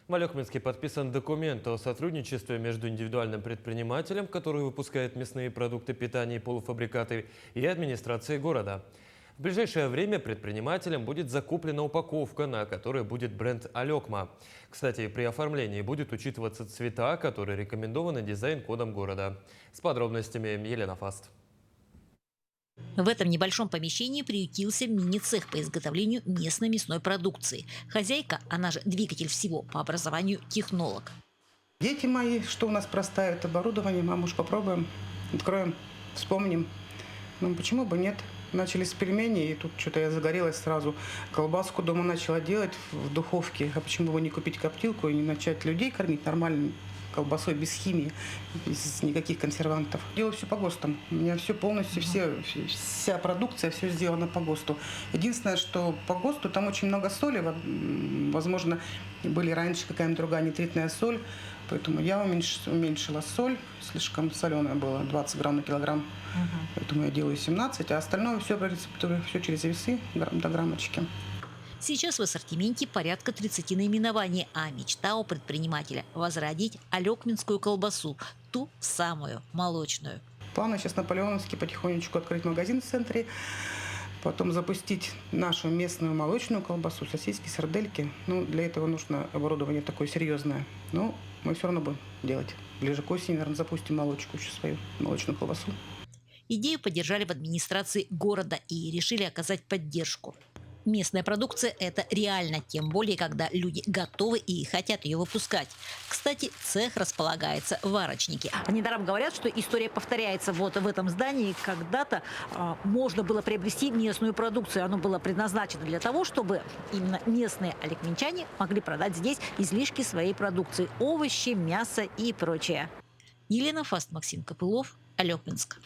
В Алекминске подписан документ о сотрудничестве между индивидуальным предпринимателем, который выпускает мясные продукты питания и полуфабрикаты, и администрацией города. В ближайшее время предпринимателям будет закуплена упаковка, на которой будет бренд «Алекма». Кстати, при оформлении будет учитываться цвета, которые рекомендованы дизайн-кодом города. С подробностями Елена Фаст. В этом небольшом помещении приютился мини-цех по изготовлению местной мясной продукции. Хозяйка, она же двигатель всего, по образованию технолог. Дети мои, что у нас простаивает оборудование, мамуш, попробуем, откроем, вспомним. Ну, почему бы нет? Начали с пельменей, и тут что-то я загорелась сразу. Колбаску дома начала делать в духовке. А почему бы не купить коптилку и не начать людей кормить нормальной колбасой, без химии, без никаких консервантов. Делаю все по ГОСТам. У меня все полностью, вся продукция, все сделано по ГОСТу. Единственное, что по ГОСТу там очень много соли. Возможно, были раньше какая-нибудь другая нитритная соль. Поэтому я уменьшила соль. Слишком соленая была, 20 грамм на килограмм. Поэтому я делаю 17, а остальное все через весы до граммочки. Сейчас в ассортименте порядка 30 наименований, а мечта у предпринимателя – возродить алекминскую колбасу, ту самую молочную. Планы сейчас наполеоновские потихонечку открыть магазин в центре, потом запустить нашу местную молочную колбасу, сосиски, сардельки. Ну, для этого нужно оборудование такое серьезное. Но мы все равно будем делать. Ближе к осени, наверное, запустим молочку, еще свою молочную колбасу. Идею поддержали в администрации города и решили оказать поддержку. Местная продукция – это реально, тем более, когда люди готовы и хотят ее выпускать. Кстати, цех располагается в Варочнике. Недаром говорят, что история повторяется. Вот в этом здании когда-то можно было приобрести местную продукцию. Оно было предназначено для того, чтобы именно местные алекминчане могли продать здесь излишки своей продукции – овощи, мясо и прочее. Елена Фаст, Максим Копылов, Алекминск.